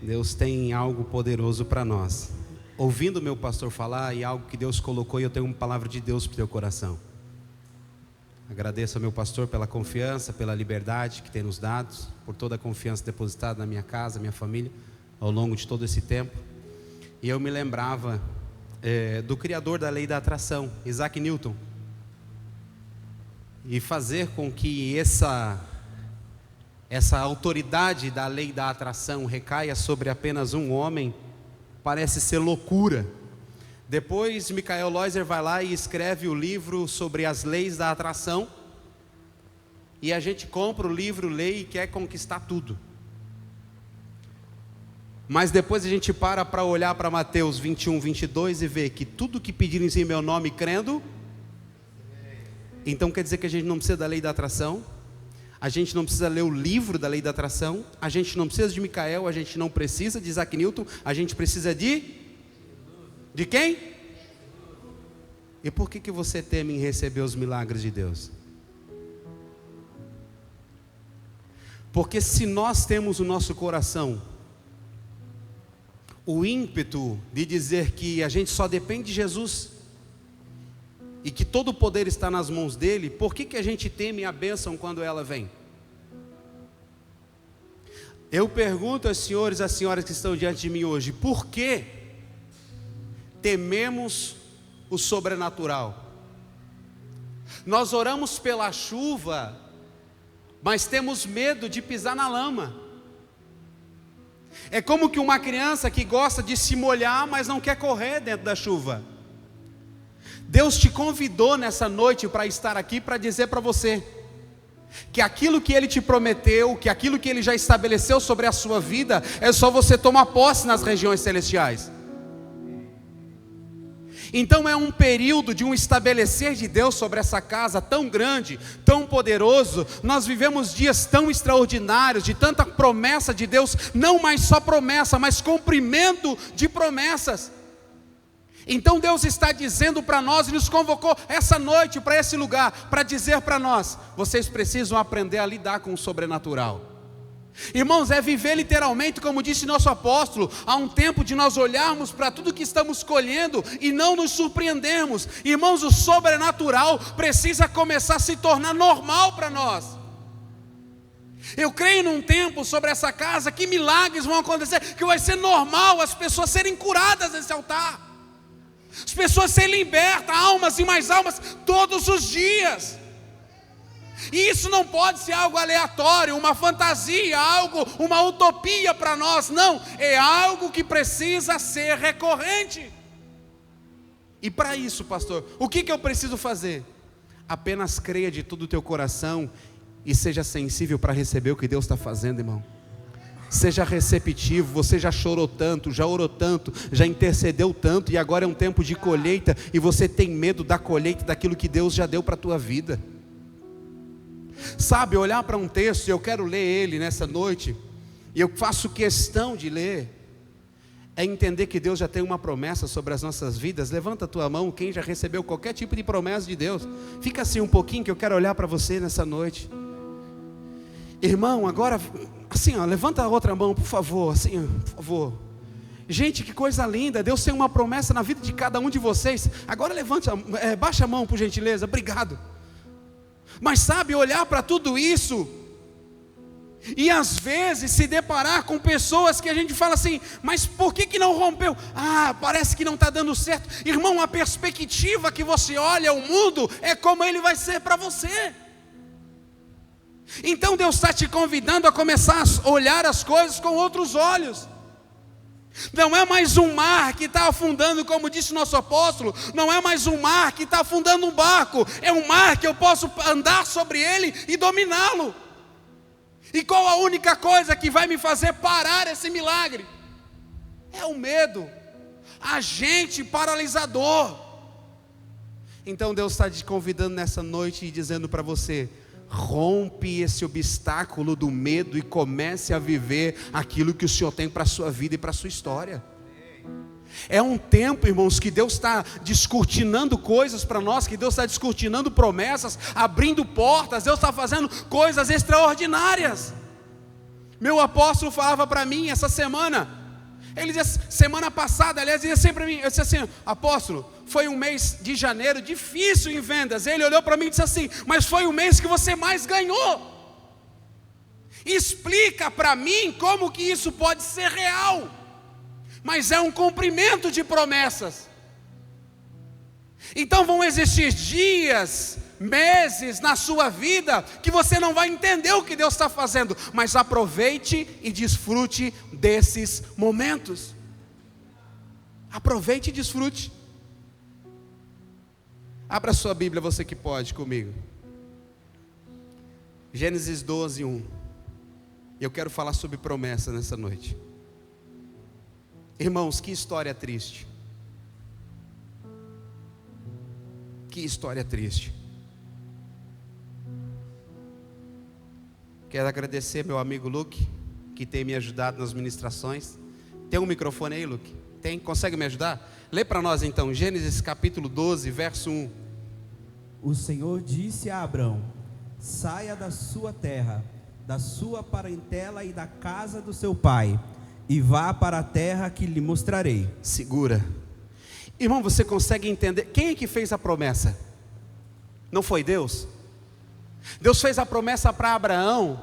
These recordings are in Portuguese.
Deus tem algo poderoso para nós. Ouvindo o meu pastor falar, e algo que Deus colocou, e eu tenho uma palavra de Deus para o teu coração. Agradeço ao meu pastor pela confiança, pela liberdade que tem nos dado, por toda a confiança depositada na minha casa, minha família, ao longo de todo esse tempo. E eu me lembrava do criador da lei da atração, Isaac Newton. E fazer com que essa autoridade da lei da atração recaia sobre apenas um homem, parece ser loucura. Depois Michael Loiser vai lá e escreve o livro sobre as leis da atração, e a gente compra o livro, lê e quer conquistar tudo. Mas depois a gente para olhar para Mateus 21, 22 e ver que tudo que pedirem em meu nome crendo, então quer dizer que a gente não precisa da lei da atração, a gente não precisa ler o livro da lei da atração, a gente não precisa de Michael, a gente não precisa de Isaac Newton, a gente precisa de quem? E por que você teme em receber os milagres de Deus? Porque se nós temos o nosso coração o ímpeto de dizer que a gente só depende de Jesus e que todo o poder está nas mãos dele, por que a gente teme a bênção quando ela vem? Eu pergunto aos senhores e às senhoras que estão diante de mim hoje, por que tememos o sobrenatural? Nós oramos pela chuva, mas temos medo de pisar na lama. É como que uma criança que gosta de se molhar, mas não quer correr dentro da chuva. Deus te convidou nessa noite para estar aqui, para dizer para você que aquilo que Ele te prometeu, que aquilo que Ele já estabeleceu sobre a sua vida, é só você tomar posse nas regiões celestiais. Então é um período de um estabelecer de Deus sobre essa casa tão grande, tão poderoso. Nós vivemos dias tão extraordinários, de tanta promessa de Deus, não mais só promessa, mas cumprimento de promessas. Então Deus está dizendo para nós, e nos convocou essa noite para esse lugar, para dizer para nós: vocês precisam aprender a lidar com o sobrenatural. Irmãos, é viver literalmente, como disse nosso apóstolo, há um tempo de nós olharmos para tudo que estamos colhendo e não nos surpreendermos. Irmãos, o sobrenatural precisa começar a se tornar normal para nós. Eu creio num tempo sobre essa casa que milagres vão acontecer, que vai ser normal as pessoas serem curadas nesse altar, as pessoas serem libertas, almas e mais almas todos os dias. E isso não pode ser algo aleatório, uma fantasia, uma utopia para nós, não, é algo que precisa ser recorrente. E para isso, pastor, o que eu preciso fazer? Apenas creia de todo o teu coração e seja sensível para receber o que Deus está fazendo, irmão. Seja receptivo. Você já chorou tanto, já orou tanto, já intercedeu tanto, e agora é um tempo de colheita, e você tem medo da colheita, daquilo que Deus já deu para a tua vida. Sabe, olhar para um texto, e eu quero ler ele nessa noite, e eu faço questão de ler, é entender que Deus já tem uma promessa sobre as nossas vidas. Levanta a tua mão, quem já recebeu qualquer tipo de promessa de Deus. Fica assim um pouquinho, que eu quero olhar para você nessa noite. Irmão, agora, assim, levanta a outra mão, por favor, assim, por favor. Gente, que coisa linda, Deus tem uma promessa na vida de cada um de vocês. Agora levante, baixa a mão por gentileza, obrigado. Mas sabe, olhar para tudo isso, e às vezes se deparar com pessoas que a gente fala assim: mas por que não rompeu? Parece que não está dando certo. Irmão, a perspectiva que você olha o mundo é como ele vai ser para você. Então Deus está te convidando a começar a olhar as coisas com outros olhos. Não é mais um mar que está afundando, como disse nosso apóstolo. Não é mais um mar que está afundando um barco. É um mar que eu posso andar sobre ele e dominá-lo. E qual a única coisa que vai me fazer parar esse milagre? É o medo, agente paralisador. Então Deus está te convidando nessa noite e dizendo para você: rompe esse obstáculo do medo e comece a viver aquilo que o Senhor tem para a sua vida e para a sua história. É um tempo, irmãos, que Deus está descortinando coisas para nós, que Deus está descortinando promessas, abrindo portas. Deus está fazendo coisas extraordinárias. Meu apóstolo falava para mim essa semana, ele dizia, semana passada, aliás, dizia sempre para mim, eu disse assim, apóstolo, foi um mês de janeiro difícil em vendas. Ele olhou para mim e disse assim, mas foi o mês que você mais ganhou. Explica para mim como que isso pode ser real. Mas é um cumprimento de promessas. Então vão existir dias, meses na sua vida que você não vai entender o que Deus está fazendo, mas aproveite e desfrute desses momentos. Aproveite e desfrute. Abra sua Bíblia, você que pode, comigo. Gênesis 12, 1. Eu quero falar sobre promessa nessa noite. Irmãos, que história triste. Que história triste. Quero agradecer meu amigo Luke, que tem me ajudado nas ministrações. Tem um microfone aí, Luke? Tem? Consegue me ajudar? Lê para nós então, Gênesis capítulo 12, verso 1. O Senhor disse a Abrão: saia da sua terra, da sua parentela e da casa do seu pai, e vá para a terra que lhe mostrarei. Segura. Irmão, você consegue entender? Quem é que fez a promessa? Não foi Deus? Deus fez a promessa para Abraão,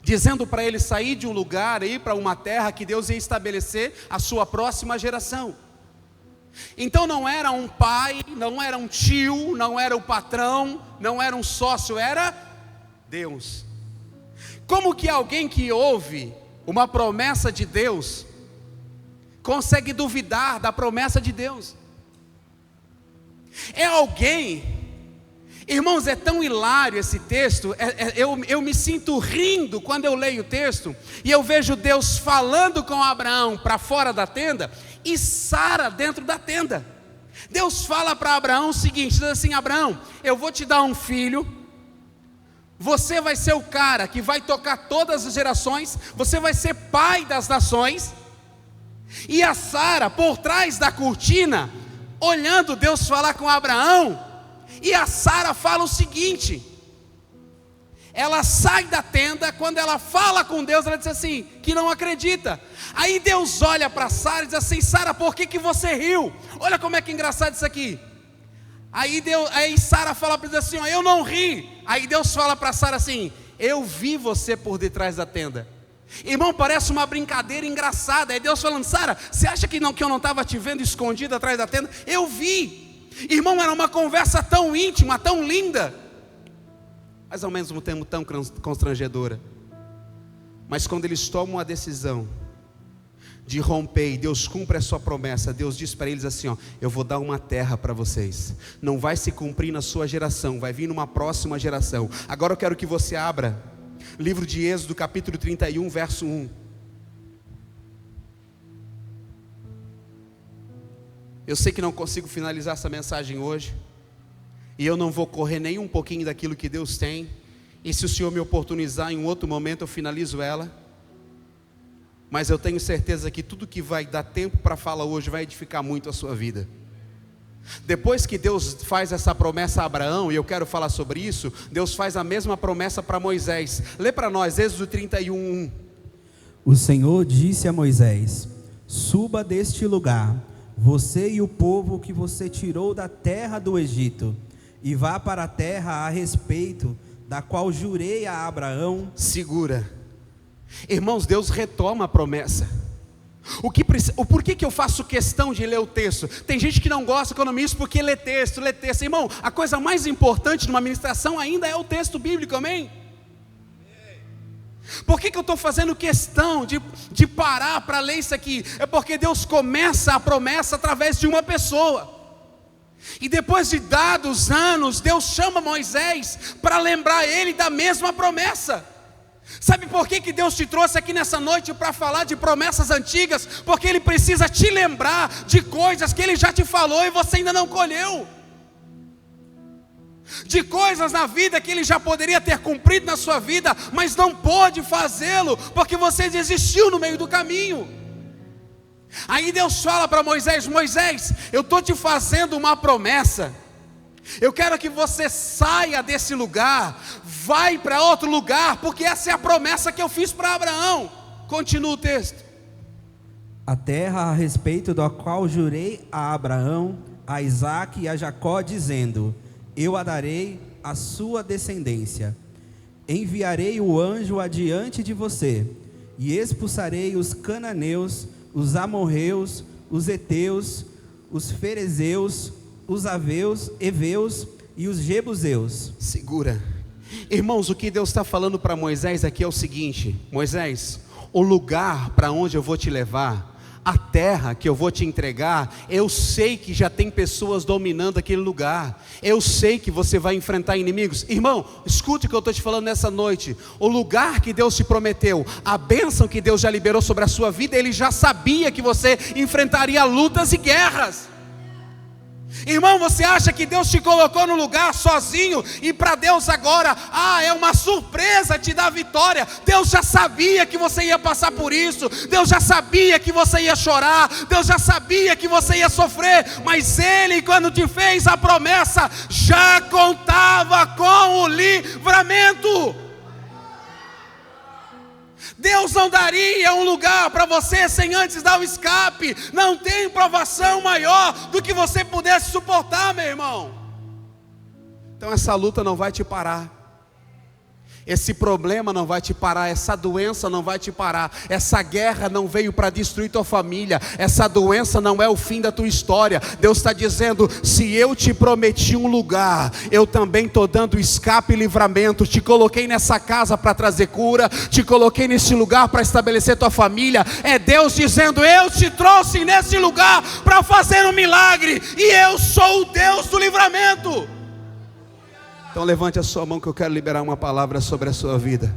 dizendo para ele sair de um lugar e ir para uma terra que Deus ia estabelecer a sua próxima geração. Então não era um pai, não era um tio, não era o patrão, não era um sócio, era Deus. Como que alguém que ouve uma promessa de Deus consegue duvidar da promessa de Deus? É alguém, irmãos, é tão hilário esse texto, eu me sinto rindo quando eu leio o texto, e eu vejo Deus falando com Abraão para fora da tenda, e Sara dentro da tenda. Deus fala para Abraão o seguinte, diz assim: Abraão, eu vou te dar um filho, você vai ser o cara que vai tocar todas as gerações, você vai ser pai das nações. E a Sara, por trás da cortina, olhando Deus falar com Abraão, e a Sara fala o seguinte, ela sai da tenda, quando ela fala com Deus, ela diz assim, que não acredita. Aí Deus olha para Sara e diz assim: Sara, por que você riu? Olha como é que é engraçado isso aqui. Aí Sara fala para ele assim, ó, eu não ri. Aí Deus fala para Sara assim: eu vi você por detrás da tenda. Irmão, parece uma brincadeira engraçada. Aí Deus falando: Sara, você acha que eu não estava te vendo escondido atrás da tenda? Eu vi. Irmão, era uma conversa tão íntima, tão linda, mas ao mesmo tempo tão constrangedora. Mas quando eles tomam a decisão de romper e Deus cumpre a sua promessa, Deus diz para eles assim, ó, eu vou dar uma terra para vocês, não vai se cumprir na sua geração, vai vir numa próxima geração. Agora eu quero que você abra livro de Êxodo capítulo 31, verso 1. Eu sei que não consigo finalizar essa mensagem hoje, e eu não vou correr nem um pouquinho daquilo que Deus tem, e se o Senhor me oportunizar em um outro momento eu finalizo ela, mas eu tenho certeza que tudo que vai dar tempo para falar hoje vai edificar muito a sua vida. Depois que Deus faz essa promessa a Abraão, e eu quero falar sobre isso, Deus faz a mesma promessa para Moisés. Lê para nós, Êxodo 31, 1. O Senhor disse a Moisés: suba deste lugar, você e o povo que você tirou da terra do Egito, e vá para a terra a respeito da qual jurei a Abraão. Segura. Irmãos, Deus retoma a promessa. Por que eu faço questão de ler o texto? Tem gente que não gosta quando eu ministro porque lê texto. Irmão, a coisa mais importante numa ministração ainda é o texto bíblico, amém? Por que eu estou fazendo questão de parar para ler isso aqui? É porque Deus começa a promessa através de uma pessoa, e depois de dados anos, Deus chama Moisés para lembrar ele da mesma promessa. Sabe por que Deus te trouxe aqui nessa noite para falar de promessas antigas? Porque Ele precisa te lembrar de coisas que Ele já te falou e você ainda não colheu, de coisas na vida que Ele já poderia ter cumprido na sua vida, mas não pôde fazê-lo, porque você desistiu no meio do caminho. Aí Deus fala para Moisés: Moisés, eu estou te fazendo uma promessa, Eu quero que você saia desse lugar, vai para outro lugar, porque essa é a promessa que eu fiz para Abraão. Continua o texto. A terra a respeito da qual jurei a Abraão, a Isaque e a Jacó, dizendo: eu a darei à sua descendência. Enviarei o anjo adiante de você, e expulsarei os cananeus, os amorreus, os heteus, os ferezeus, os heveus e os jebuseus. Segura. Irmãos, o que Deus está falando para Moisés aqui é o seguinte: Moisés, o lugar para onde eu vou te levar, a terra que eu vou te entregar, eu sei que já tem pessoas dominando aquele lugar, eu sei que você vai enfrentar inimigos. Irmão, escute o que eu estou te falando nessa noite. O lugar que Deus te prometeu, a bênção que Deus já liberou sobre a sua vida, Ele já sabia que você enfrentaria lutas e guerras. Irmão, você acha que Deus te colocou no lugar sozinho, e para Deus agora, é uma surpresa te dar vitória? Deus já sabia que você ia passar por isso, Deus já sabia que você ia chorar, Deus já sabia que você ia sofrer, mas Ele, quando te fez a promessa, já contava com o livramento. Deus não daria um lugar para você sem antes dar o escape. Não tem provação maior do que você pudesse suportar, meu irmão. Então essa luta não vai te parar, esse problema não vai te parar, essa doença não vai te parar, essa guerra não veio para destruir tua família, essa doença não é o fim da tua história. Deus está dizendo: se eu te prometi um lugar, eu também estou dando escape e livramento. Te coloquei nessa casa para trazer cura, te coloquei nesse lugar para estabelecer tua família. É Deus dizendo: eu te trouxe nesse lugar para fazer um milagre, e eu sou o Deus do livramento. Então levante a sua mão que eu quero liberar uma palavra sobre a sua vida.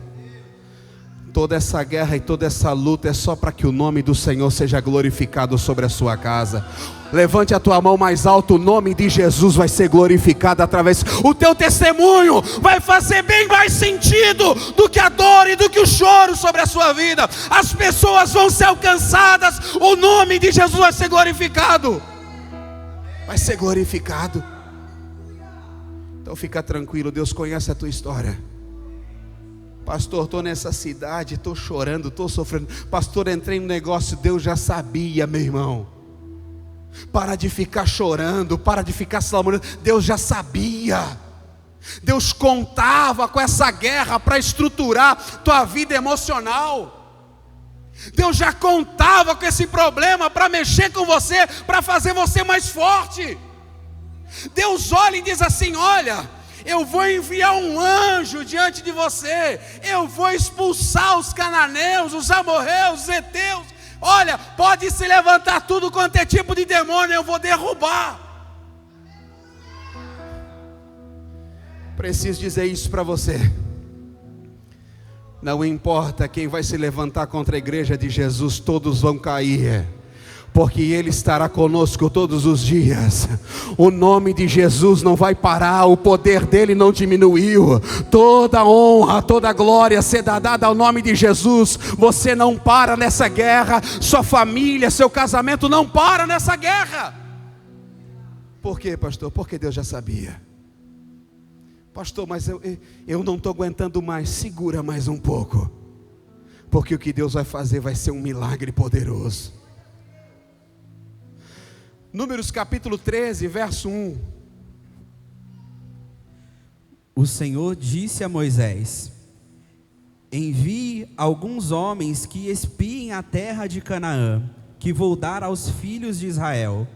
Toda essa guerra e toda essa luta é só para que o nome do Senhor seja glorificado sobre a sua casa. Levante a tua mão mais alto, o nome de Jesus vai ser glorificado através. O teu testemunho vai fazer bem mais sentido do que a dor e do que o choro sobre a sua vida. As pessoas vão ser alcançadas, o nome de Jesus vai ser glorificado. Vai ser glorificado. Então fica tranquilo, Deus conhece a tua história. Pastor, estou nessa cidade, estou chorando, estou sofrendo. Pastor, entrei no negócio, Deus já sabia, meu irmão. Para de ficar chorando, para de ficar se lamuriando. Deus já sabia. Deus contava com essa guerra para estruturar tua vida emocional. Deus já contava com esse problema para mexer com você, para fazer você mais forte. Deus olha e diz assim: olha, eu vou enviar um anjo diante de você, eu vou expulsar os cananeus, os amorreus, os heteus. Olha, pode se levantar tudo quanto é tipo de demônio, eu vou derrubar. Preciso dizer isso para você. Não importa quem vai se levantar contra a igreja de Jesus, todos vão cair, porque Ele estará conosco todos os dias. O nome de Jesus não vai parar, o poder dEle não diminuiu. Toda honra, toda glória será dada ao nome de Jesus. Você não para nessa guerra, sua família, seu casamento não para nessa guerra. Por quê, pastor? Porque Deus já sabia. Pastor, mas eu não estou aguentando mais. Segura mais um pouco, porque o que Deus vai fazer vai ser um milagre poderoso. Números capítulo 13, verso 1. O Senhor disse a Moisés: envie alguns homens que espiem a terra de Canaã, que vou dar aos filhos de Israel.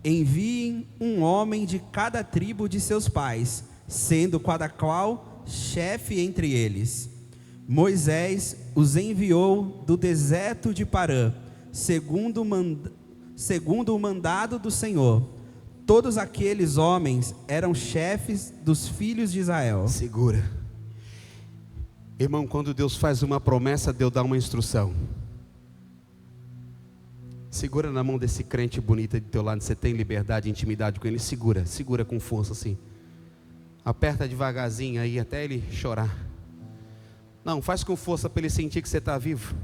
Enviem um homem de cada tribo de seus pais, sendo cada qual chefe entre eles. Moisés os enviou do deserto de Parã, segundo o mandado do Senhor. Todos aqueles homens eram chefes dos filhos de Israel. Segura. Irmão, quando Deus faz uma promessa, Deus dá uma instrução. Segura na mão desse crente bonito do teu lado. Você tem liberdade e intimidade com ele. Segura com força assim. Aperta devagarzinho aí até ele chorar. Não, faz com força para ele sentir que você está vivo.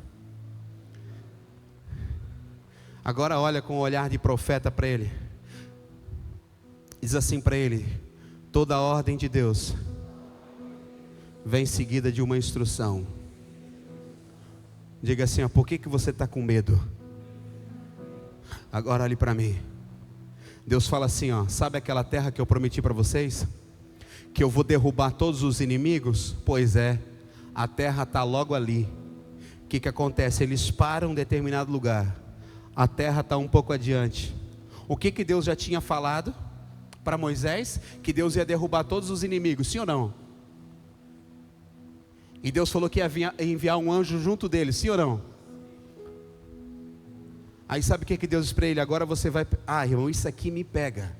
Agora olha com o olhar de profeta para ele. Diz assim para ele: Toda a ordem de Deus vem seguida de uma instrução. Diga assim, ó, por que você está com medo? Agora olhe para mim. Deus fala assim, ó, sabe aquela terra que eu prometi para vocês? Que eu vou derrubar todos os inimigos? Pois é, a terra está logo ali. O que acontece? Eles param em determinado lugar, a terra está um pouco adiante. O que Deus já tinha falado para Moisés? Que Deus ia derrubar todos os inimigos, sim ou não? E Deus falou que ia enviar um anjo junto dele, sim ou não? Aí sabe o que Deus disse para ele? Agora você vai... Ah, irmão, isso aqui me pega.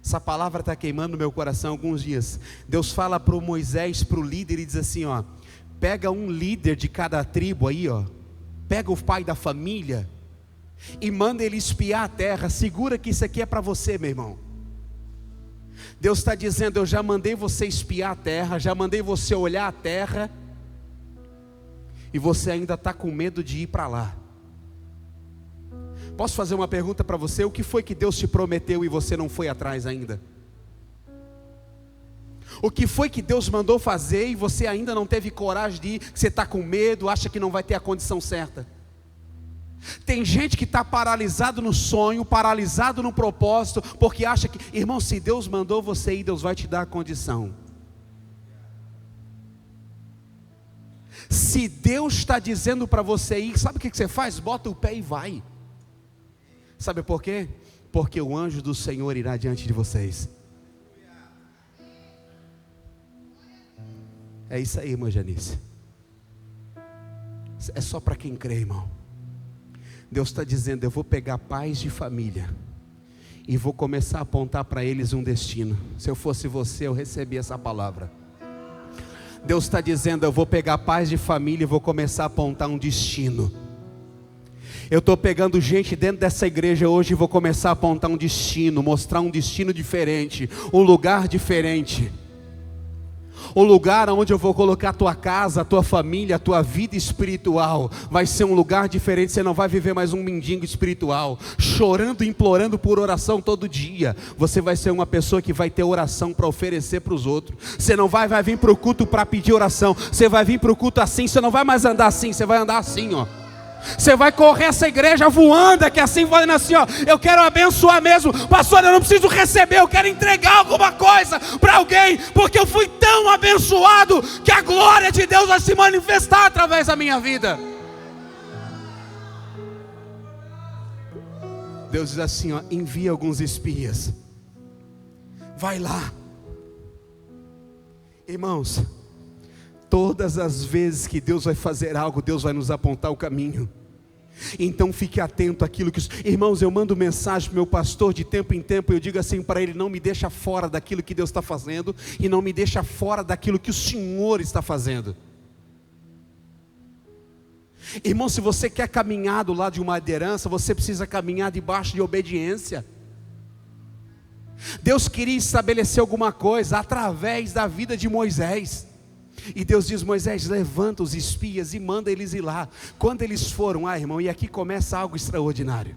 Essa palavra está queimando no meu coração há alguns dias. Deus fala para o Moisés, para o líder, e diz assim, ó, pega um líder de cada tribo aí, ó, pega o pai da família e manda ele espiar a terra. Segura que isso aqui é para você, meu irmão. Deus está dizendo, eu já mandei você espiar a terra, já mandei você olhar a terra, e você ainda está com medo de ir para lá. Posso fazer uma pergunta para você? O que foi que Deus te prometeu e você não foi atrás ainda? O que foi que Deus mandou fazer e você ainda não teve coragem de ir? Você está com medo, acha que não vai ter a condição certa? Tem gente que está paralisado no sonho, paralisado no propósito, porque acha que, irmão, se Deus mandou você ir, Deus vai te dar a condição. Se Deus está dizendo para você ir, sabe o que você faz? Bota o pé e vai. Sabe por quê? Porque o anjo do Senhor irá diante de vocês. É isso aí, irmã Janice. É só para quem crê, irmão. Deus está dizendo, eu vou pegar pais de família e vou começar a apontar para eles um destino. Se eu fosse você, eu recebia essa palavra. Deus está dizendo, eu vou pegar pais de família e vou começar a apontar um destino. Eu estou pegando gente dentro dessa igreja hoje e vou começar a apontar um destino, mostrar um destino diferente, um lugar diferente. O lugar onde eu vou colocar a tua casa, a tua família, a tua vida espiritual, vai ser um lugar diferente. Você não vai viver mais um mendigo espiritual, chorando, implorando por oração todo dia. Você vai ser uma pessoa que vai ter oração para oferecer para os outros. Você não vai vir para o culto para pedir oração. Você vai vir para o culto assim, você não vai mais andar assim, você vai andar assim, ó. Você vai correr essa igreja voando, que assim, falando assim, ó, eu quero abençoar mesmo, pastor, eu não preciso receber, eu quero entregar alguma coisa para alguém, porque eu fui tão abençoado, que a glória de Deus vai se manifestar através da minha vida. Deus diz assim, ó, envia alguns espias, vai lá. Irmãos, todas as vezes que Deus vai fazer algo, Deus vai nos apontar o caminho. Então fique atento àquilo que... Irmãos, eu mando mensagem para o meu pastor de tempo em tempo, eu digo assim para ele, não me deixa fora daquilo que Deus está fazendo, e não me deixa fora daquilo que o Senhor está fazendo. Irmão, se você quer caminhar do lado de uma liderança, você precisa caminhar debaixo de obediência. Deus queria estabelecer alguma coisa através da vida de Moisés. E Deus diz, Moisés, levanta os espias e manda eles ir lá. Quando eles foram, irmão, e aqui começa algo extraordinário.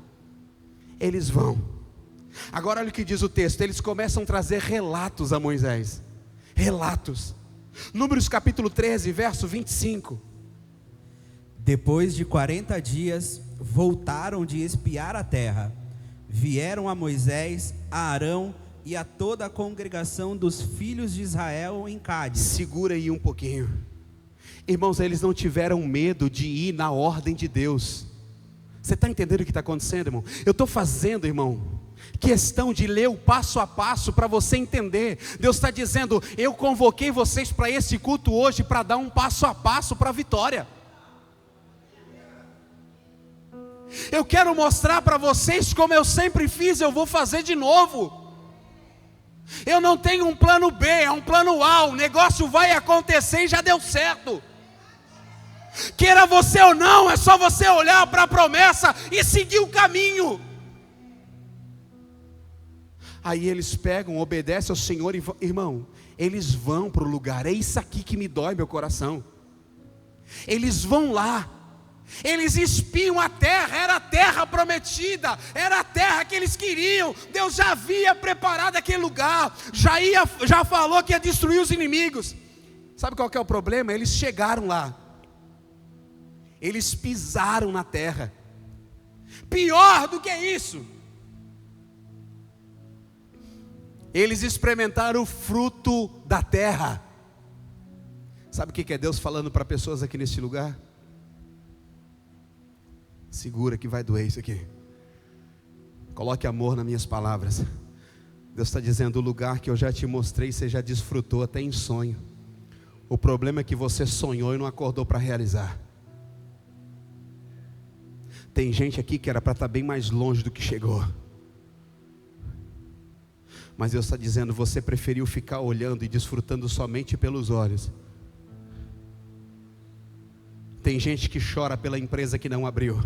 Eles vão. Agora olha o que diz o texto. Eles começam a trazer relatos a Moisés. Relatos. Números capítulo 13, verso 25. Depois de 40 dias, voltaram de espiar a terra. Vieram a Moisés, a Arão e a toda a congregação dos filhos de Israel em Cádiz. Segura aí um pouquinho. Irmãos, eles não tiveram medo de ir na ordem de Deus. Você está entendendo o que está acontecendo, irmão? Eu estou fazendo, irmão, questão de ler o passo a passo para você entender. Deus está dizendo, eu convoquei vocês para esse culto hoje para dar um passo a passo para a vitória. Eu quero mostrar para vocês como eu sempre fiz, eu vou fazer de novo. Eu não tenho um plano B, é um plano A. O negócio vai acontecer e já deu certo. Queira você ou não, é só você olhar para a promessa e seguir o caminho. Aí eles pegam, obedecem ao Senhor e vão, irmão, eles vão para o lugar. É isso aqui que me dói meu coração. Eles vão lá. Eles espiam a terra, era a terra prometida, era a terra que eles queriam. Deus já havia preparado aquele lugar, já falou que ia destruir os inimigos. Sabe qual que é o problema? Eles chegaram lá, eles pisaram na terra. Pior do que isso, eles experimentaram o fruto da terra. Sabe o que é Deus falando para pessoas aqui neste lugar? Segura que vai doer isso aqui. Coloque amor nas minhas palavras. Deus está dizendo: o lugar que eu já te mostrei, você já desfrutou até em sonho. O problema é que você sonhou e não acordou para realizar. Tem gente aqui que era para estar bem mais longe do que chegou. Mas Deus está dizendo: você preferiu ficar olhando e desfrutando somente pelos olhos. Tem gente que chora pela empresa que não abriu,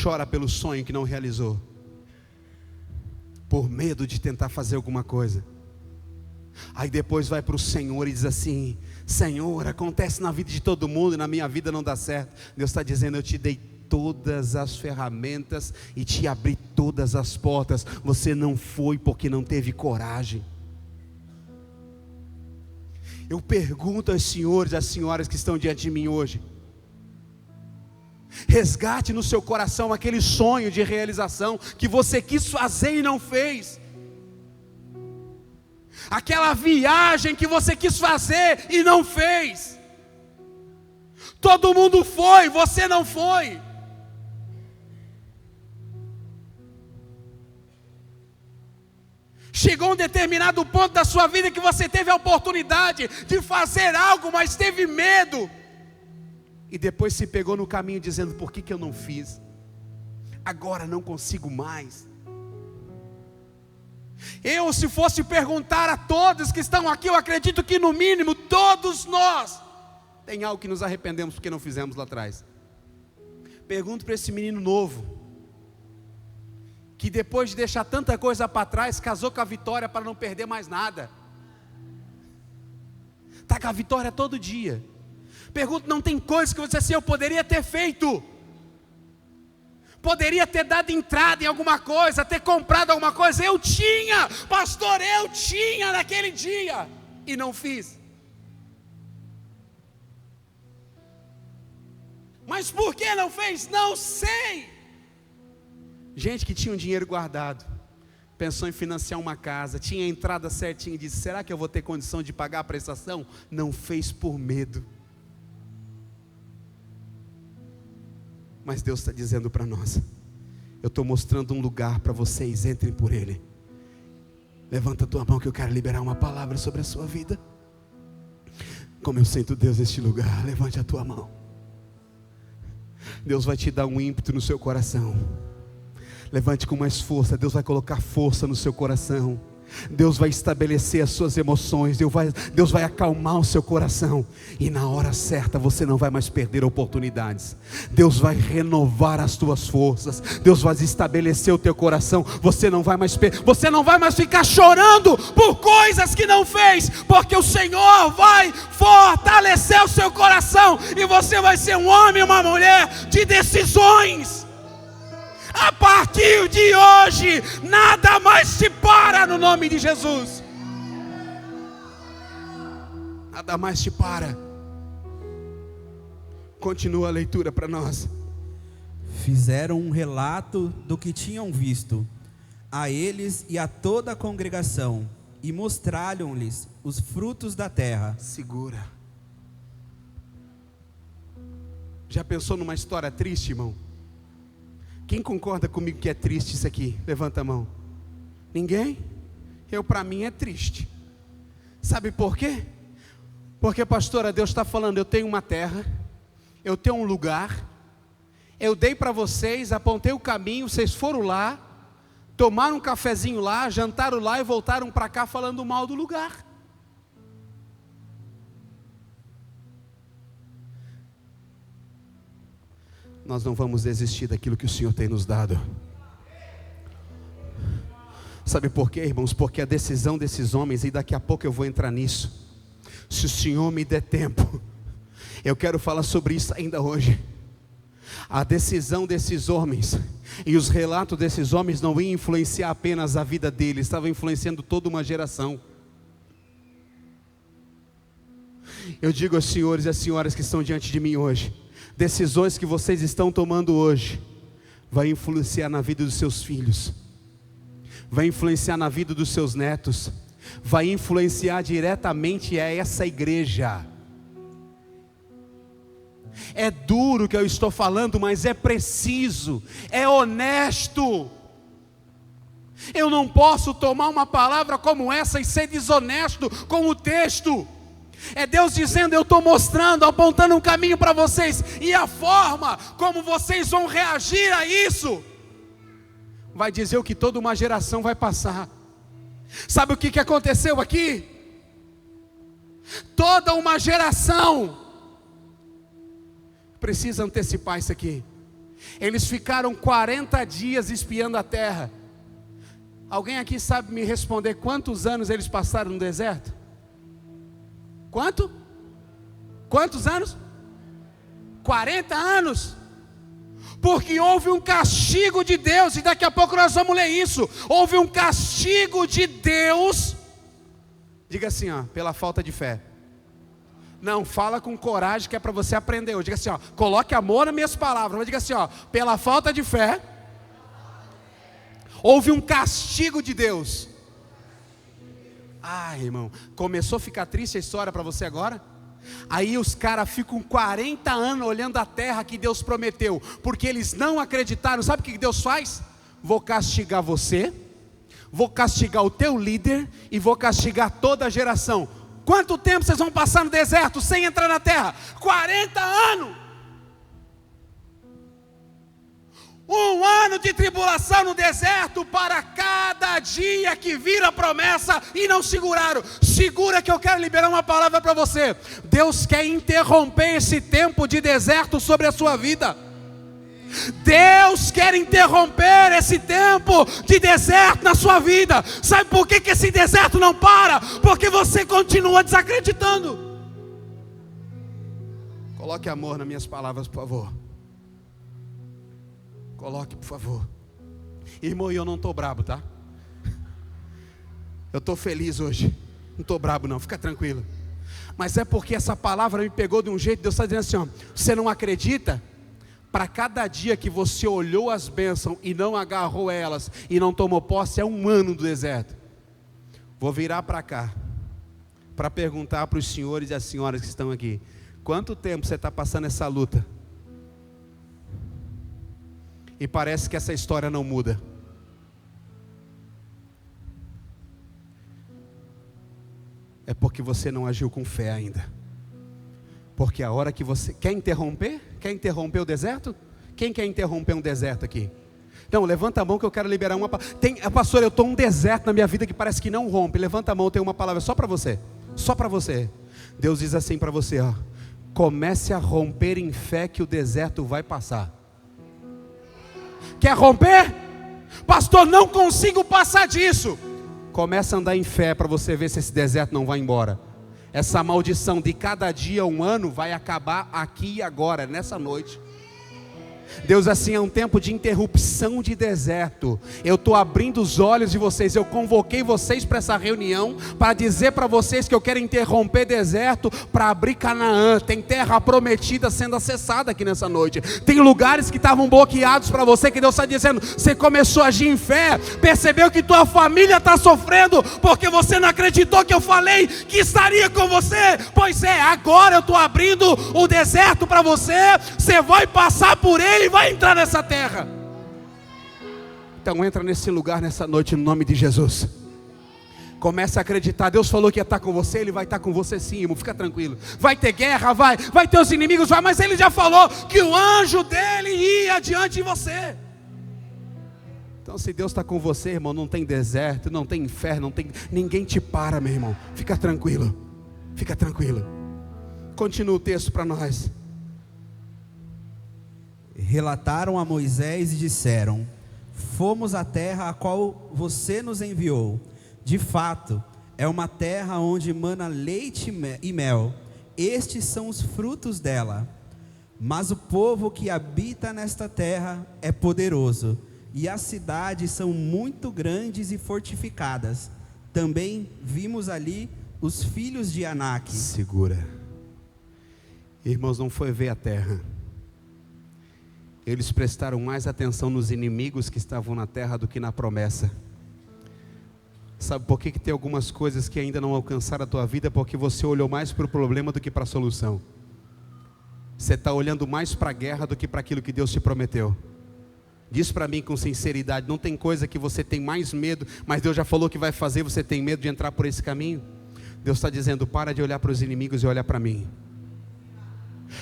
chora pelo sonho que não realizou, por medo de tentar fazer alguma coisa. Aí depois vai para o Senhor e diz assim: Senhor, acontece na vida de todo mundo e na minha vida não dá certo. Deus está dizendo: eu te dei todas as ferramentas e te abri todas as portas. Você não foi porque não teve coragem. Eu pergunto aos senhores e às senhoras que estão diante de mim hoje: resgate no seu coração aquele sonho de realização que você quis fazer e não fez. Aquela viagem que você quis fazer e não fez. Todo mundo foi, você não foi. Chegou um determinado ponto da sua vida que você teve a oportunidade de fazer algo, mas teve medo. E depois se pegou no caminho dizendo: por que eu não fiz? Agora não consigo mais. Se fosse perguntar a todos que estão aqui, eu acredito que no mínimo todos nós tem algo que nos arrependemos porque não fizemos lá atrás. Pergunto para esse menino novo, que depois de deixar tanta coisa para trás, casou com a Vitória para não perder mais nada. Está com a Vitória todo dia. Pergunto: não tem coisa que você assim, eu poderia ter feito? Poderia ter dado entrada em alguma coisa, ter comprado alguma coisa. Eu tinha, pastor, eu tinha naquele dia e não fiz. Mas por que não fez? Não sei. Gente que tinha um dinheiro guardado, pensou em financiar uma casa, tinha a entrada certinha e disse: será que eu vou ter condição de pagar a prestação? Não fez por medo. Mas Deus está dizendo para nós: eu estou mostrando um lugar para vocês, entrem por ele. Levanta a tua mão que eu quero liberar uma palavra sobre a sua vida. Como eu sinto Deus neste lugar, levante a tua mão. Deus vai te dar um ímpeto no seu coração. Levante com mais força. Deus vai colocar força no seu coração. Deus vai estabelecer as suas emoções. Deus vai acalmar o seu coração. E na hora certa você não vai mais perder oportunidades. Deus vai renovar as tuas forças. Deus vai estabelecer o teu coração. Você não vai mais ficar chorando por coisas que não fez, porque o Senhor vai fortalecer o seu coração. E você vai ser um homem e uma mulher de decisões. A partir de hoje, nada mais te para no nome de Jesus. Nada mais te para. Continua a leitura para nós. Fizeram um relato do que tinham visto a eles e a toda a congregação, e mostraram-lhes os frutos da terra. Segura. Já pensou numa história triste, irmão? Quem concorda comigo que é triste isso aqui? Levanta a mão. Ninguém? Para mim é triste. Sabe por quê? Porque, pastora, Deus está falando: eu tenho uma terra, eu tenho um lugar, eu dei para vocês, apontei o caminho, vocês foram lá, tomaram um cafezinho lá, jantaram lá e voltaram para cá falando mal do lugar. Nós não vamos desistir daquilo que o Senhor tem nos dado. Sabe por quê, irmãos? Porque a decisão desses homens, e daqui a pouco eu vou entrar nisso, se o Senhor me der tempo, Eu quero falar sobre isso ainda hoje. A decisão desses homens e os relatos desses homens não iam influenciar apenas a vida deles, estavam influenciando toda uma geração. Eu digo aos senhores e às senhoras que estão diante de mim hoje, decisões que vocês estão tomando hoje, vai influenciar na vida dos seus filhos, vai influenciar na vida dos seus netos, vai influenciar diretamente a essa igreja. É duro o que eu estou falando, mas é preciso, é honesto. Eu não posso tomar uma palavra como essa e ser desonesto com o texto. É Deus dizendo: eu estou mostrando, apontando um caminho para vocês, e a forma como vocês vão reagir a isso vai dizer o que toda uma geração vai passar. Sabe o que aconteceu aqui? Toda uma geração precisa antecipar isso aqui. Eles ficaram 40 dias espiando a terra. Alguém aqui sabe me responder quantos anos eles passaram no deserto? Quanto? Quantos anos? 40 anos. Porque houve um castigo de Deus, e daqui a pouco nós vamos ler isso. Houve um castigo de Deus. Diga assim, ó, pela falta de fé. Não, fala com coragem, que é para você aprender. Eu digo assim, ó, coloque amor nas minhas palavras. Mas diga assim, ó, pela falta de fé, houve um castigo de Deus. Ai, irmão, começou a ficar triste a história para você agora? Aí os caras ficam 40 anos olhando a terra que Deus prometeu, porque eles não acreditaram. Sabe o que Deus faz? Vou castigar você, vou castigar o teu líder, e vou castigar toda a geração. Quanto tempo vocês vão passar no deserto sem entrar na terra? 40 anos. Um ano de tribulação no deserto para cada dia que vira promessa e não seguraram. Segura que eu quero liberar uma palavra para você. Deus quer interromper esse tempo de deserto sobre a sua vida. Deus quer interromper esse tempo de deserto na sua vida. Sabe por que esse deserto não para? Porque você continua desacreditando. Coloque amor nas minhas palavras, por favor. Coloque, por favor. Irmão, eu não estou brabo, tá? Eu estou feliz hoje. Não estou brabo não, fica tranquilo. Mas é porque essa palavra me pegou de um jeito. Deus está dizendo assim, ó, você não acredita? Para cada dia que você olhou as bênçãos e não agarrou elas e não tomou posse, é um ano do deserto. Vou virar para cá para perguntar para os senhores e as senhoras que estão aqui: quanto tempo você está passando essa luta? E parece que essa história não muda. É porque você não agiu com fé ainda. Porque a hora que você... Quer interromper? Quer interromper o deserto? Quem quer interromper um deserto aqui? Então, levanta a mão que eu quero liberar uma palavra. Pastor, eu estou um deserto na minha vida que parece que não rompe. Levanta a mão, eu tenho uma palavra só para você. Só para você. Deus diz assim para você, ó: comece a romper em fé que o deserto vai passar. Quer romper? Pastor, não consigo passar disso. Começa a andar em fé para você ver se esse deserto não vai embora. Essa maldição de cada dia um ano vai acabar aqui e agora, nessa noite. Deus, assim, é um tempo de interrupção de deserto. Eu estou abrindo os olhos de vocês. Eu convoquei vocês para essa reunião para dizer para vocês que eu quero interromper deserto para abrir Canaã. Tem terra prometida sendo acessada aqui nessa noite. Tem lugares que estavam bloqueados para você, que Deus está dizendo: você começou a agir em fé, percebeu que tua família está sofrendo porque você não acreditou que eu falei que estaria com você. Pois é, agora eu estou abrindo o deserto para você. Você vai passar por ele e vai entrar nessa terra. Então entra nesse lugar nessa noite no nome de Jesus. Comece a acreditar. Deus falou que ia estar com você, Ele vai estar com você sim, irmão. Fica tranquilo. Vai ter guerra, vai ter os inimigos, vai. Mas Ele já falou que o anjo dele ia diante de você. Então se Deus está com você, irmão, não tem deserto, não tem inferno, não tem... ninguém te para, meu irmão. Fica tranquilo. Fica tranquilo. Continua o texto para nós. Relataram a Moisés e disseram: fomos à terra a qual você nos enviou. De fato, é uma terra onde mana leite e mel, estes são os frutos dela. Mas o povo que habita nesta terra é poderoso, e as cidades são muito grandes e fortificadas. Também vimos ali os filhos de Anak. Segura. Irmãos, não foi ver a terra. Eles prestaram mais atenção nos inimigos que estavam na terra do que na promessa. Sabe por que tem algumas coisas que ainda não alcançaram a tua vida? Porque você olhou mais para o problema do que para a solução. Você está olhando mais para a guerra do que para aquilo que Deus te prometeu. Diz para mim com sinceridade, não tem coisa que você tem mais medo, mas Deus já falou que vai fazer, você tem medo de entrar por esse caminho? Deus está dizendo, para de olhar para os inimigos e olha para mim.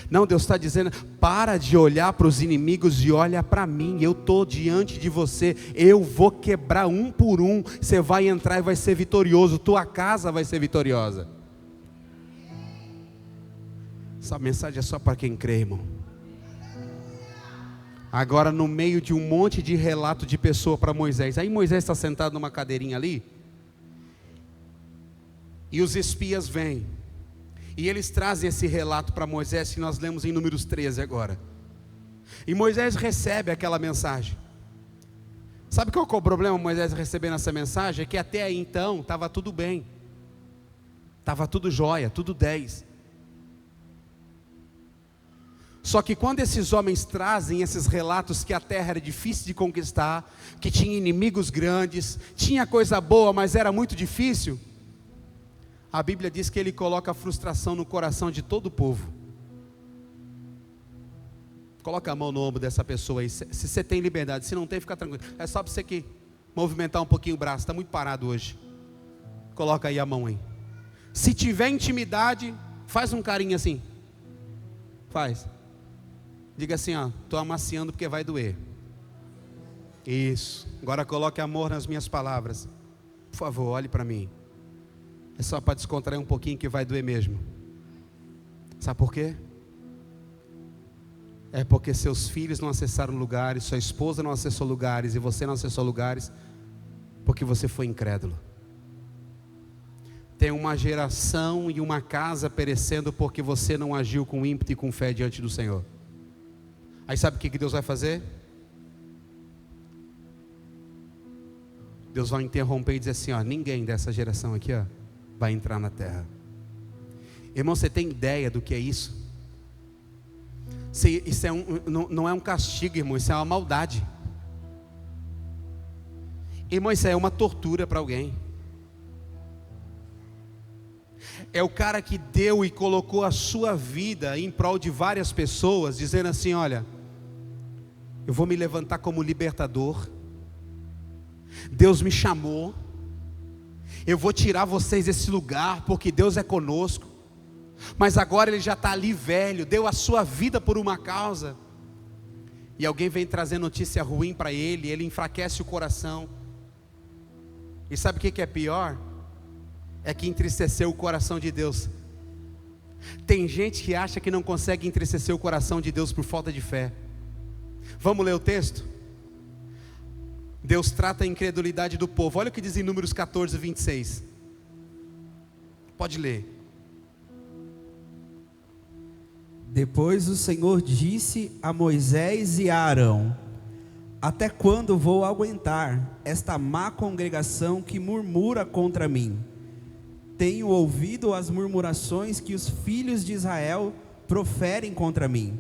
Não, Deus está dizendo, para de olhar para os inimigos e olha para mim. Eu estou diante de você, eu vou quebrar um por um. Você vai entrar e vai ser vitorioso, tua casa vai ser vitoriosa. Essa mensagem é só para quem crê, irmão. Agora, no meio de um monte de relato de pessoa para Moisés, aí Moisés está sentado numa cadeirinha ali, e os espias vêm, e eles trazem esse relato para Moisés, que nós lemos em Números 13 agora. E Moisés recebe aquela mensagem. Sabe qual é o problema Moisés recebendo essa mensagem? É que até aí então estava tudo bem, estava tudo jóia, tudo 10. Só que quando esses homens trazem esses relatos que a terra era difícil de conquistar, que tinha inimigos grandes, tinha coisa boa, mas era muito difícil, a Bíblia diz que ele coloca a frustração no coração de todo o povo. Coloca a mão no ombro dessa pessoa aí, se você tem liberdade, se não tem, fica tranquilo. É só para você aqui, movimentar um pouquinho o braço, está muito parado hoje. Coloca aí a mão aí. Se tiver intimidade, faz um carinho assim. Faz. Diga assim, ó, estou amaciando porque vai doer. Isso. Agora coloque amor nas minhas palavras. Por favor, olhe para mim. É só para descontrair um pouquinho que vai doer mesmo. Sabe por quê? É porque seus filhos não acessaram lugares, sua esposa não acessou lugares e você não acessou lugares porque você foi incrédulo. Tem uma geração e uma casa perecendo porque você não agiu com ímpeto e com fé diante do Senhor. Aí sabe o que Deus vai fazer? Deus vai interromper e dizer assim, ó, ninguém dessa geração aqui, ó, vai entrar na terra. Irmão, você tem ideia do que é isso? Isso é não é um castigo, irmão, isso é uma maldade. Irmão, isso é uma tortura para alguém. É o cara que deu e colocou a sua vida em prol de várias pessoas, dizendo assim, olha, eu vou me levantar como libertador, Deus me chamou, eu vou tirar vocês desse lugar, porque Deus é conosco, mas agora ele já está ali velho, deu a sua vida por uma causa, e alguém vem trazer notícia ruim para ele, ele enfraquece o coração, e sabe o que é pior? É que entristeceu o coração de Deus. Tem gente que acha que não consegue entristecer o coração de Deus por falta de fé. Vamos ler o texto? Deus trata a incredulidade do povo. Olha o que diz em Números 14, 26. Pode ler. Depois o Senhor disse a Moisés e a Arão: até quando vou aguentar esta má congregação que murmura contra mim? Tenho ouvido as murmurações que os filhos de Israel proferem contra mim.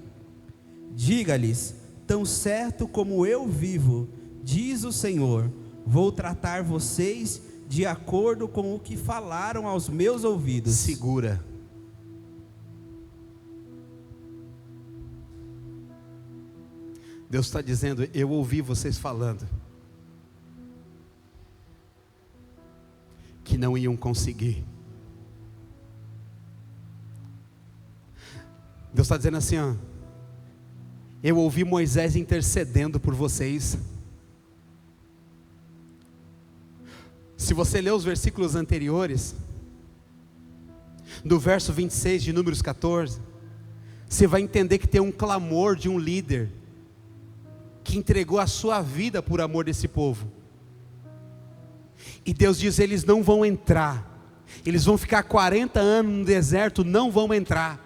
Diga-lhes, tão certo como eu vivo, diz o Senhor, vou tratar vocês de acordo com o que falaram aos meus ouvidos. Segura. Deus está dizendo, eu ouvi vocês falando que não iam conseguir. Deus está dizendo assim, ó, eu ouvi Moisés intercedendo por vocês. Se você ler os versículos anteriores, do verso 26 de Números 14, você vai entender que tem um clamor de um líder que entregou a sua vida por amor desse povo. E Deus diz, eles não vão entrar. Eles vão ficar 40 anos no deserto, não vão entrar.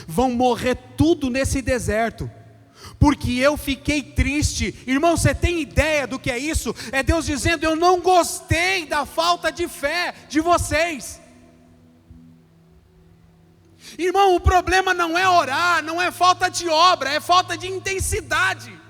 Vão morrer tudo nesse deserto. Porque eu fiquei triste. Irmão, você tem ideia do que é isso? É Deus dizendo: eu não gostei da falta de fé de vocês. Irmão, o problema não é orar, não é falta de obra, é falta de intensidade.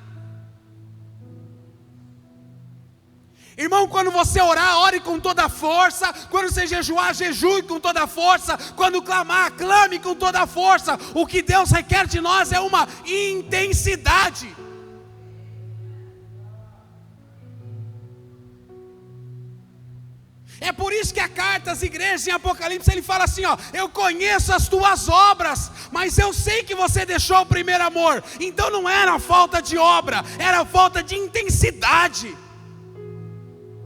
Irmão, quando você orar, ore com toda a força. Quando você jejuar, jejue com toda a força. Quando clamar, clame com toda a força. O que Deus requer de nós é uma intensidade. É por isso que a carta às igrejas em Apocalipse, ele fala assim, ó: eu conheço as tuas obras, mas eu sei que você deixou o primeiro amor. Então não era falta de obra, era falta de intensidade.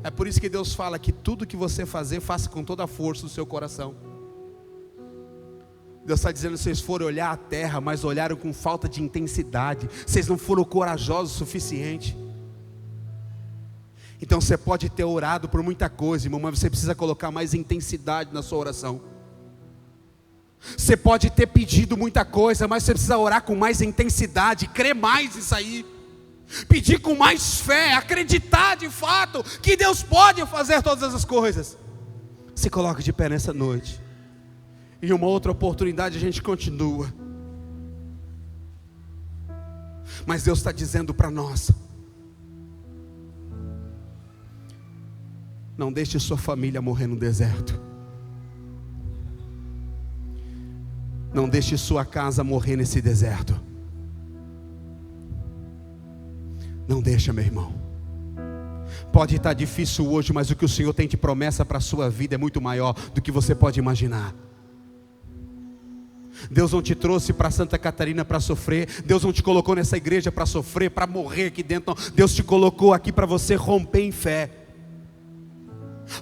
É por isso que Deus fala que tudo que você fazer, faça com toda a força do seu coração. Deus está dizendo: vocês foram olhar a terra, mas olharam com falta de intensidade. Vocês não foram corajosos o suficiente. Então você pode ter orado por muita coisa, irmão, mas você precisa colocar mais intensidade na sua oração. Você pode ter pedido muita coisa, mas você precisa orar com mais intensidade, crer mais nisso aí. Pedir com mais fé, acreditar de fato que Deus pode fazer todas essas coisas. Se coloque de pé nessa noite. Em uma outra oportunidade a gente continua. Mas Deus está dizendo para nós: não deixe sua família morrer no deserto. Não deixe sua casa morrer nesse deserto. Não deixa, meu irmão. Pode estar difícil hoje, mas o que o Senhor tem de promessa para a sua vida é muito maior do que você pode imaginar. Deus não te trouxe para Santa Catarina para sofrer. Deus não te colocou nessa igreja para sofrer, para morrer aqui dentro. Não. Deus te colocou aqui para você romper em fé,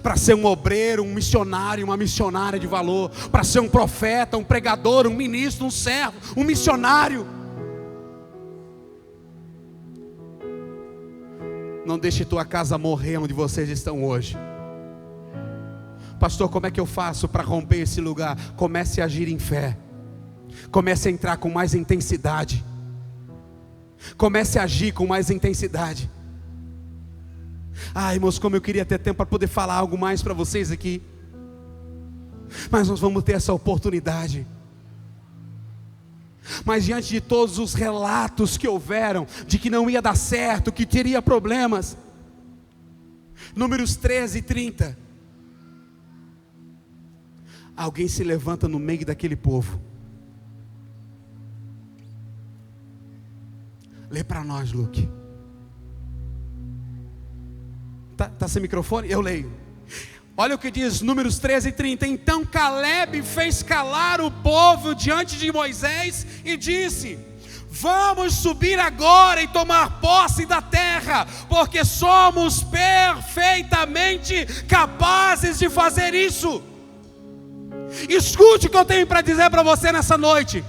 para ser um obreiro, um missionário, uma missionária de valor, para ser um profeta, um pregador, um ministro, um servo, um missionário. Não deixe tua casa morrer onde vocês estão hoje. Pastor, como é que eu faço para romper esse lugar? Comece a agir em fé. Comece a entrar com mais intensidade. Comece a agir com mais intensidade. Irmãos, como eu queria ter tempo para poder falar algo mais para vocês aqui. Mas nós vamos ter essa oportunidade. Mas diante de todos os relatos que houveram de que não ia dar certo, que teria problemas, Números 13 e 30, alguém se levanta no meio daquele povo. Lê para nós, Luke. Tá sem microfone? Eu leio. Olha o que diz Números 13 e 30. Então Caleb fez calar o povo diante de Moisés e disse: vamos subir agora e tomar posse da terra, porque somos perfeitamente capazes de fazer isso. Escute o que eu tenho para dizer para você nessa noite.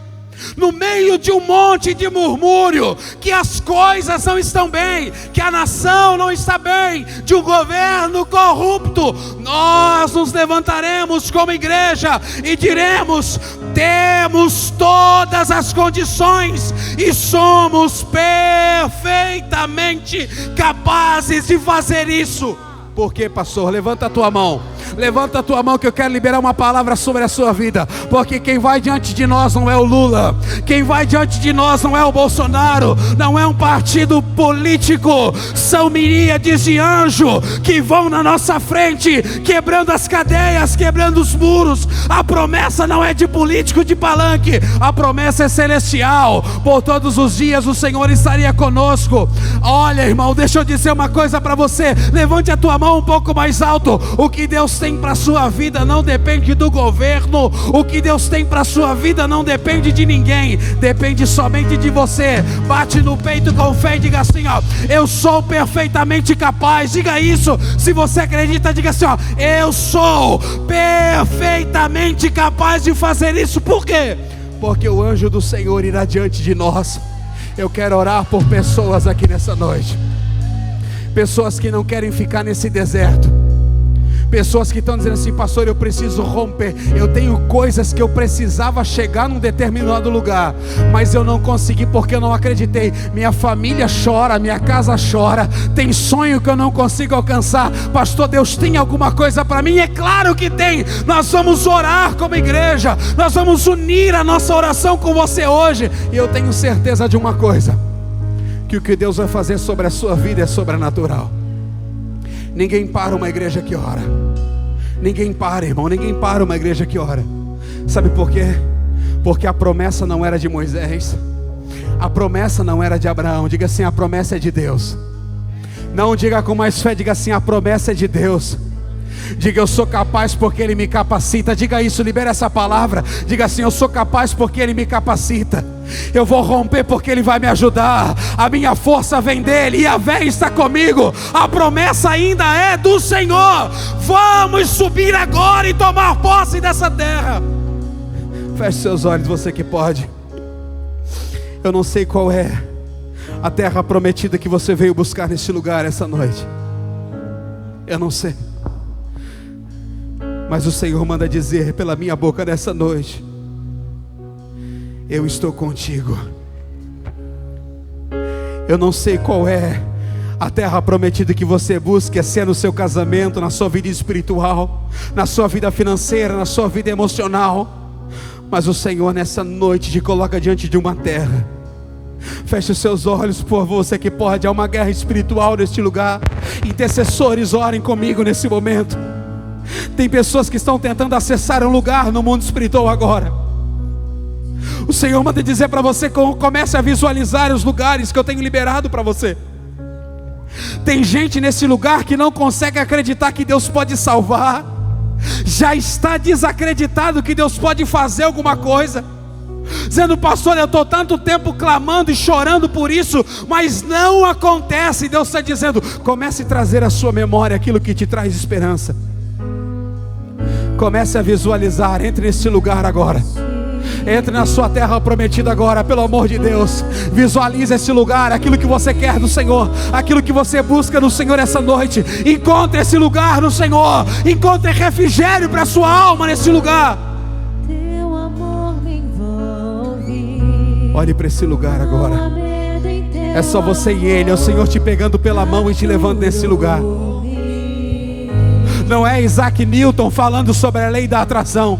No meio de um monte de murmúrio, que as coisas não estão bem, que a nação não está bem, de um governo corrupto, nós nos levantaremos como igreja e diremos: temos todas as condições e somos perfeitamente capazes de fazer isso. Por quê, pastor? Levanta a tua mão. Levanta a tua mão que eu quero liberar uma palavra sobre a sua vida. Porque quem vai diante de nós não é o Lula. Quem vai diante de nós não é o Bolsonaro. Não é um partido político. São miríades de anjos que vão na nossa frente, quebrando as cadeias, quebrando os muros. A promessa não é de político de palanque. A promessa é celestial. Por todos os dias o Senhor estaria conosco. Olha, irmão, deixa eu dizer uma coisa para você. Levante a tua mão um pouco mais alto. O que Deus tem para a sua vida não depende do governo. O que Deus tem para a sua vida não depende de ninguém. Depende somente de você. Bate no peito com fé e diga assim, ó: eu sou perfeitamente capaz. Diga isso. Se você acredita, diga assim, ó: eu sou perfeitamente capaz de fazer isso. Por quê? Porque o anjo do Senhor irá diante de nós. Eu quero orar por pessoas aqui nessa noite. Pessoas que não querem ficar nesse deserto. Pessoas que estão dizendo assim: pastor, eu preciso romper. Eu tenho coisas que eu precisava chegar num determinado lugar, mas eu não consegui porque eu não acreditei. Minha família chora, minha casa chora, tem sonho que eu não consigo alcançar. Pastor, Deus tem alguma coisa para mim? É claro que tem. Nós vamos orar como igreja, nós vamos unir a nossa oração com você hoje. E eu tenho certeza de uma coisa, que o que Deus vai fazer sobre a sua vida é sobrenatural. Ninguém para uma igreja que ora. Ninguém para, irmão, ninguém para uma igreja que ora. Sabe por quê? Porque a promessa não era de Moisés, a promessa não era de Abraão. Diga assim: a promessa é de Deus. Não diga com mais fé, diga assim: a promessa é de Deus. Diga: eu sou capaz porque Ele me capacita. Diga isso, libera essa palavra. Diga assim: eu sou capaz porque Ele me capacita. Eu vou romper porque Ele vai me ajudar. A minha força vem dEle, e a Yahvé está comigo. A promessa ainda é do Senhor. Vamos subir agora e tomar posse dessa terra. Feche seus olhos, você que pode. Eu não sei qual é a terra prometida que você veio buscar neste lugar essa noite. Eu não sei, mas o Senhor manda dizer pela minha boca nessa noite: eu estou contigo. Eu não sei qual é a terra prometida que você busca, se é no seu casamento, na sua vida espiritual, na sua vida financeira, na sua vida emocional, mas o Senhor nessa noite te coloca diante de uma terra. Feche os seus olhos, por favor, você que pode. Há uma guerra espiritual neste lugar. Intercessores, orem comigo nesse momento. Tem pessoas que estão tentando acessar um lugar no mundo espiritual agora. O Senhor manda dizer para você: comece a visualizar os lugares que eu tenho liberado para você. Tem gente nesse lugar que não consegue acreditar que Deus pode salvar. Já está desacreditado que Deus pode fazer alguma coisa, dizendo: pastor, eu estou tanto tempo clamando e chorando por isso, mas não acontece. Deus está dizendo: comece a trazer à sua memória aquilo que te traz esperança. Comece a visualizar. Entre nesse lugar agora. Entre na sua terra prometida agora, pelo amor de Deus. Visualize esse lugar, aquilo que você quer do Senhor, aquilo que você busca no Senhor essa noite. Encontre esse lugar no Senhor. Encontre refrigério para a sua alma nesse lugar. Teu amor me envolve. Olhe para esse lugar agora. É só você e Ele. É o Senhor te pegando pela mão e te levando nesse lugar. Não é Isaac Newton falando sobre a lei da atração,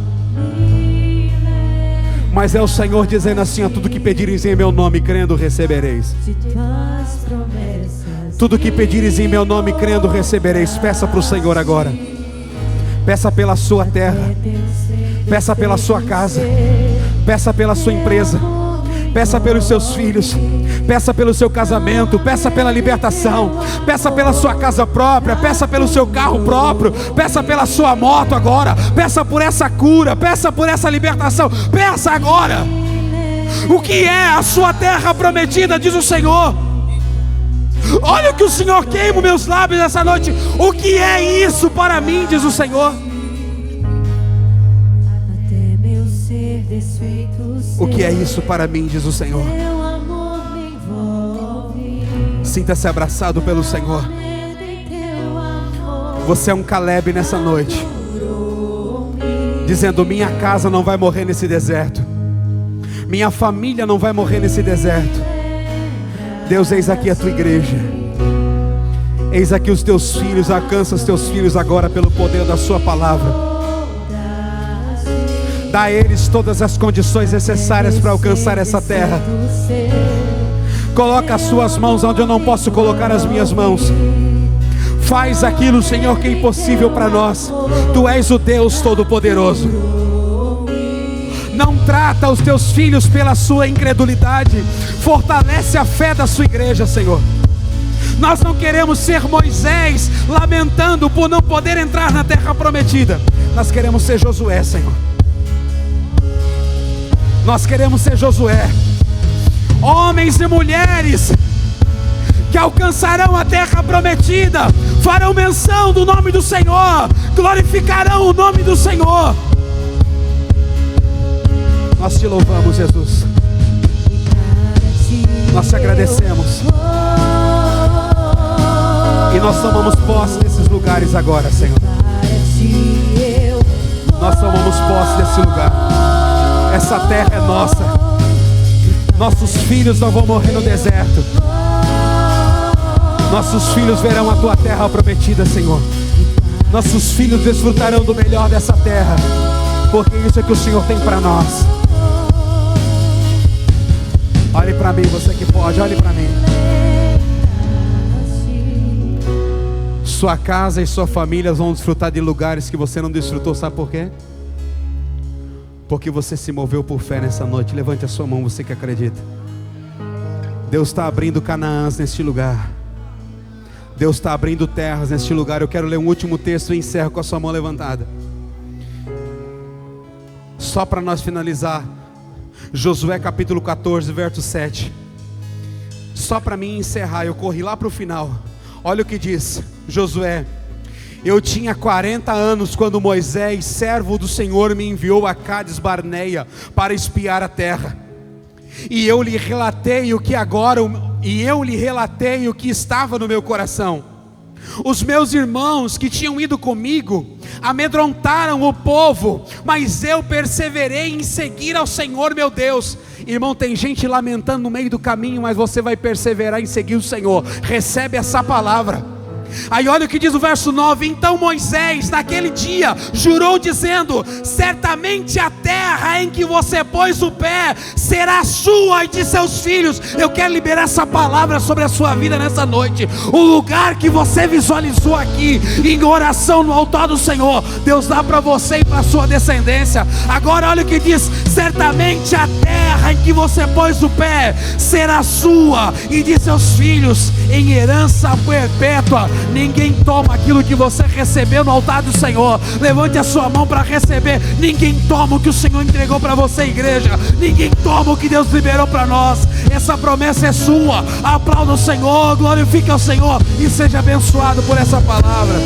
mas é o Senhor dizendo assim: a tudo que pedires em meu nome, crendo, recebereis. Tudo que pedires em meu nome, crendo, recebereis. Peça para o Senhor agora. Peça pela sua terra, peça pela sua casa, peça pela sua empresa, peça pelos seus filhos, peça pelo seu casamento, peça pela libertação, peça pela sua casa própria, peça pelo seu carro próprio, peça pela sua moto agora, peça por essa cura, peça por essa libertação, peça agora. O que é a sua terra prometida, diz o Senhor. Olha o que o Senhor queima os meus lábios essa noite. O que é isso para mim, diz o Senhor. O que é isso para mim, diz o Senhor. Sinta-se abraçado pelo Senhor. Você é um Caleb nessa noite, dizendo: minha casa não vai morrer nesse deserto, minha família não vai morrer nesse deserto. Deus, eis aqui a tua igreja, eis aqui os teus filhos. Alcança os teus filhos agora pelo poder da sua palavra. Dá a eles todas as condições necessárias para alcançar essa terra. Coloca as suas mãos onde eu não posso colocar as minhas mãos. Faz aquilo, Senhor, que é impossível para nós. Tu és o Deus Todo-Poderoso. Não trata os teus filhos pela sua incredulidade. Fortalece a fé da sua igreja, Senhor. Nós não queremos ser Moisés lamentando por não poder entrar na terra prometida. Nós queremos ser Josué, Senhor. Nós queremos ser Josué. Homens e mulheres que alcançarão a terra prometida, farão menção do nome do Senhor, glorificarão o nome do Senhor. Nós te louvamos, Jesus. Nós te agradecemos. E nós tomamos posse desses lugares agora, Senhor. Nós tomamos posse desse lugar. Essa terra é nossa. Nossos filhos não vão morrer no deserto. Nossos filhos verão a tua terra prometida, Senhor. Nossos filhos desfrutarão do melhor dessa terra, porque isso é que o Senhor tem para nós. Olhe para mim, você que pode, olhe para mim. Sua casa e sua família vão desfrutar de lugares que você não desfrutou, sabe por quê? Porque você se moveu por fé nessa noite. Levante a sua mão, você que acredita. Deus está abrindo Canaãs neste lugar. Deus está abrindo terras neste lugar. Eu quero ler um último texto e encerro com a sua mão levantada. Só para nós finalizar, Josué capítulo 14, verso 7. Só para mim encerrar, eu corri lá para o final. Olha o que diz Josué: eu tinha 40 anos quando Moisés, servo do Senhor, me enviou a Cádiz Barneia para espiar a terra. E eu lhe relatei o que estava no meu coração. Os meus irmãos que tinham ido comigo amedrontaram o povo, mas eu perseverei em seguir ao Senhor meu Deus. Irmão, tem gente lamentando no meio do caminho, mas você vai perseverar em seguir o Senhor. Recebe essa palavra. Aí olha o que diz o verso 9: então Moisés naquele dia jurou dizendo: certamente a terra em que você pôs o pé será sua e de seus filhos. Eu quero liberar essa palavra sobre a sua vida nessa noite. O lugar que você visualizou aqui em oração no altar do Senhor, Deus dá para você e para a sua descendência. Agora olha o que diz: certamente a terra em que você pôs o pé será sua e de seus filhos em herança perpétua. Ninguém toma aquilo que você recebeu no altar do Senhor. Levante a sua mão para receber. Ninguém toma o que o Senhor entregou para você, igreja. Ninguém toma o que Deus liberou para nós. Essa promessa é sua. Aplauda o Senhor, glorifique ao Senhor e seja abençoado por essa palavra.